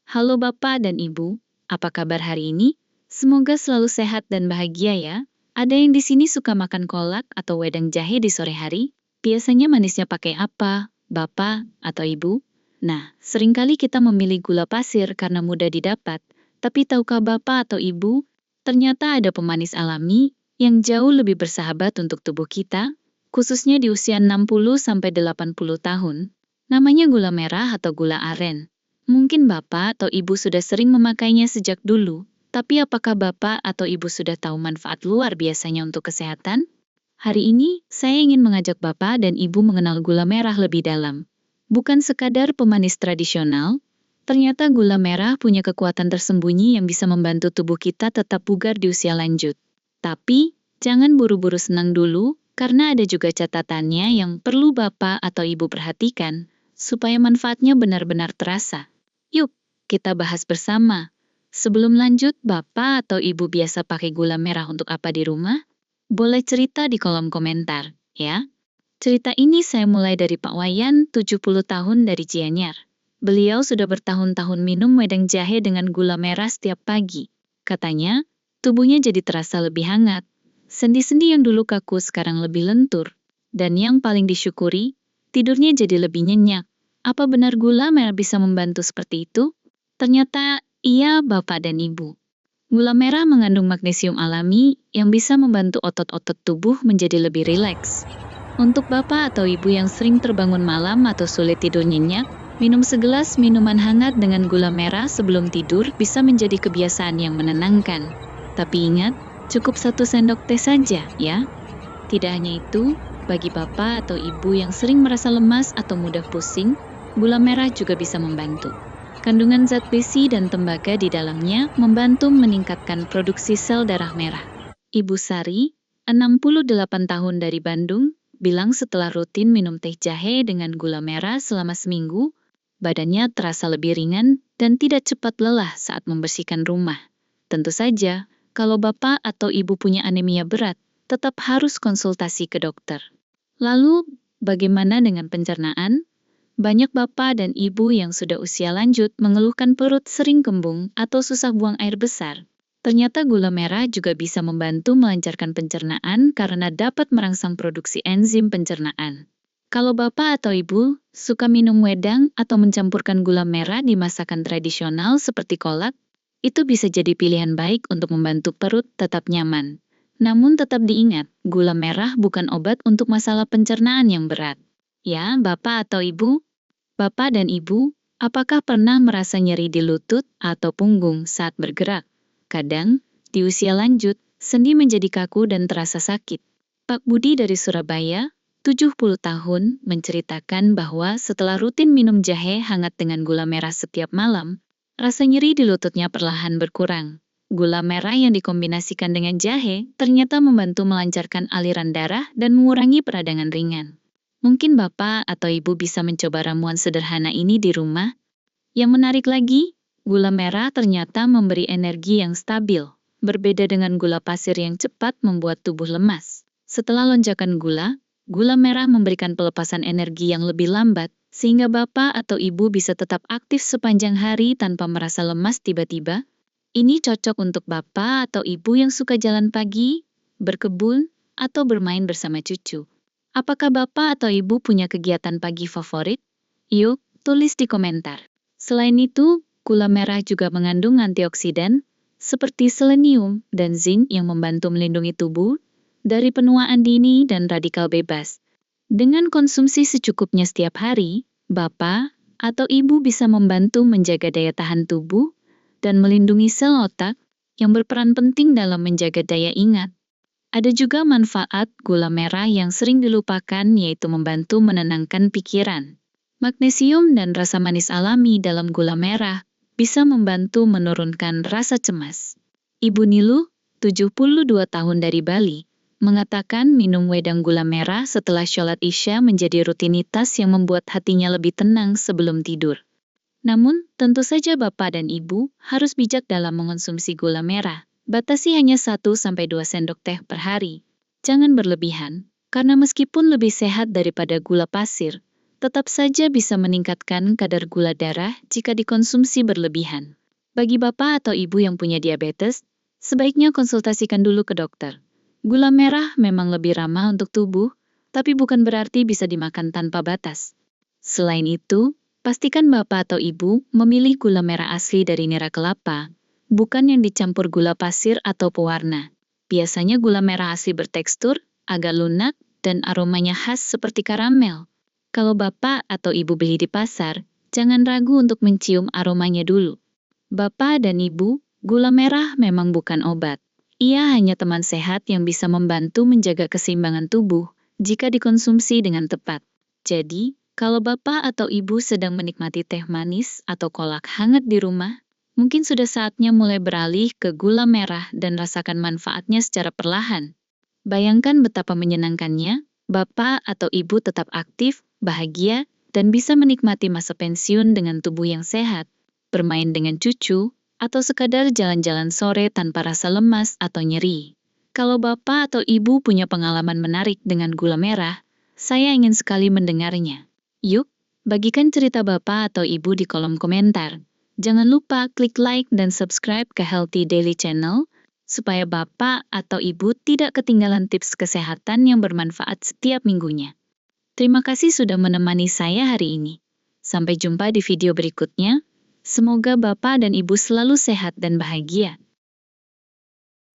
Halo Bapak dan Ibu, apa kabar hari ini? Semoga selalu sehat dan bahagia ya. Ada yang di sini suka makan kolak atau wedang jahe di sore hari? Biasanya manisnya pakai apa, Bapak atau Ibu? Nah, seringkali kita memilih gula pasir karena mudah didapat. Tapi tahukah Bapak atau Ibu, ternyata ada pemanis alami yang jauh lebih bersahabat untuk tubuh kita, khususnya di usia 60-80 tahun. Namanya gula merah atau gula aren. Mungkin Bapak atau Ibu sudah sering memakainya sejak dulu, tapi apakah Bapak atau Ibu sudah tahu manfaat luar biasanya untuk kesehatan? Hari ini, saya ingin mengajak Bapak dan Ibu mengenal gula merah lebih dalam. Bukan sekadar pemanis tradisional, ternyata gula merah punya kekuatan tersembunyi yang bisa membantu tubuh kita tetap bugar di usia lanjut. Tapi, jangan buru-buru senang dulu, karena ada juga catatannya yang perlu Bapak atau Ibu perhatikan, supaya manfaatnya benar-benar terasa. Yuk, kita bahas bersama. Sebelum lanjut, Bapak atau Ibu biasa pakai gula merah untuk apa di rumah? Boleh cerita di kolom komentar, ya. Cerita ini saya mulai dari Pak Wayan, 70 tahun dari Gianyar. Beliau sudah bertahun-tahun minum wedang jahe dengan gula merah setiap pagi. Katanya, tubuhnya jadi terasa lebih hangat. Sendi-sendi yang dulu kaku sekarang lebih lentur. Dan yang paling disyukuri, tidurnya jadi lebih nyenyak. Apa benar gula merah bisa membantu seperti itu? Ternyata iya, Bapak dan Ibu. Gula merah mengandung magnesium alami yang bisa membantu otot-otot tubuh menjadi lebih rileks. Untuk Bapak atau Ibu yang sering terbangun malam atau sulit tidur nyenyak, minum segelas minuman hangat dengan gula merah sebelum tidur bisa menjadi kebiasaan yang menenangkan. Tapi ingat, cukup 1 sendok teh saja ya. Tidak hanya itu, bagi Bapak atau Ibu yang sering merasa lemas atau mudah pusing, gula merah juga bisa membantu. Kandungan zat besi dan tembaga di dalamnya membantu meningkatkan produksi sel darah merah. Ibu Sari, 68 tahun dari Bandung, bilang setelah rutin minum teh jahe dengan gula merah selama seminggu, badannya terasa lebih ringan dan tidak cepat lelah saat membersihkan rumah. Tentu saja, kalau Bapak atau Ibu punya anemia berat, tetap harus konsultasi ke dokter. Lalu, bagaimana dengan pencernaan? Banyak Bapak dan Ibu yang sudah usia lanjut mengeluhkan perut sering kembung atau susah buang air besar. Ternyata gula merah juga bisa membantu melancarkan pencernaan karena dapat merangsang produksi enzim pencernaan. Kalau Bapak atau Ibu suka minum wedang atau mencampurkan gula merah di masakan tradisional seperti kolak, itu bisa jadi pilihan baik untuk membantu perut tetap nyaman. Namun tetap diingat, gula merah bukan obat untuk masalah pencernaan yang berat. Ya, Bapak atau Ibu? Bapak dan Ibu, apakah pernah merasa nyeri di lutut atau punggung saat bergerak? Kadang, di usia lanjut, sendi menjadi kaku dan terasa sakit. Pak Budi dari Surabaya, 70 tahun, menceritakan bahwa setelah rutin minum jahe hangat dengan gula merah setiap malam, rasa nyeri di lututnya perlahan berkurang. Gula merah yang dikombinasikan dengan jahe ternyata membantu melancarkan aliran darah dan mengurangi peradangan ringan. Mungkin Bapak atau Ibu bisa mencoba ramuan sederhana ini di rumah. Yang menarik lagi, gula merah ternyata memberi energi yang stabil, berbeda dengan gula pasir yang cepat membuat tubuh lemas. Setelah lonjakan gula, gula merah memberikan pelepasan energi yang lebih lambat, sehingga Bapak atau Ibu bisa tetap aktif sepanjang hari tanpa merasa lemas tiba-tiba. Ini cocok untuk Bapak atau Ibu yang suka jalan pagi, berkebun, atau bermain bersama cucu. Apakah Bapak atau Ibu punya kegiatan pagi favorit? Yuk, tulis di komentar. Selain itu, gula merah juga mengandung antioksidan seperti selenium dan zinc yang membantu melindungi tubuh dari penuaan dini dan radikal bebas. Dengan konsumsi secukupnya setiap hari, Bapak atau Ibu bisa membantu menjaga daya tahan tubuh dan melindungi sel otak yang berperan penting dalam menjaga daya ingat. Ada juga manfaat gula merah yang sering dilupakan, yaitu membantu menenangkan pikiran. Magnesium dan rasa manis alami dalam gula merah bisa membantu menurunkan rasa cemas. Ibu Nilu, 72 tahun dari Bali, mengatakan minum wedang gula merah setelah sholat Isya menjadi rutinitas yang membuat hatinya lebih tenang sebelum tidur. Namun, tentu saja Bapak dan Ibu harus bijak dalam mengonsumsi gula merah. Batasi hanya 1-2 sendok teh per hari. Jangan berlebihan, karena meskipun lebih sehat daripada gula pasir, tetap saja bisa meningkatkan kadar gula darah jika dikonsumsi berlebihan. Bagi bapak atau ibu yang punya diabetes, sebaiknya konsultasikan dulu ke dokter. Gula merah memang lebih ramah untuk tubuh, tapi bukan berarti bisa dimakan tanpa batas. Selain itu, pastikan bapak atau ibu memilih gula merah asli dari nira kelapa, bukan yang dicampur gula pasir atau pewarna. Biasanya gula merah asli bertekstur, agak lunak, dan aromanya khas seperti karamel. Kalau bapak atau ibu beli di pasar, jangan ragu untuk mencium aromanya dulu. Bapak dan ibu, gula merah memang bukan obat. Ia hanya teman sehat yang bisa membantu menjaga keseimbangan tubuh jika dikonsumsi dengan tepat. Jadi, kalau bapak atau ibu sedang menikmati teh manis atau kolak hangat di rumah, mungkin sudah saatnya mulai beralih ke gula merah dan rasakan manfaatnya secara perlahan. Bayangkan betapa menyenangkannya, bapak atau ibu tetap aktif, bahagia, dan bisa menikmati masa pensiun dengan tubuh yang sehat, bermain dengan cucu, atau sekadar jalan-jalan sore tanpa rasa lemas atau nyeri. Kalau bapak atau ibu punya pengalaman menarik dengan gula merah, saya ingin sekali mendengarnya. Yuk, bagikan cerita bapak atau ibu di kolom komentar. Jangan lupa klik like dan subscribe ke Healthy Daily Channel, supaya bapak atau ibu tidak ketinggalan tips kesehatan yang bermanfaat setiap minggunya. Terima kasih sudah menemani saya hari ini. Sampai jumpa di video berikutnya. Semoga bapak dan ibu selalu sehat dan bahagia.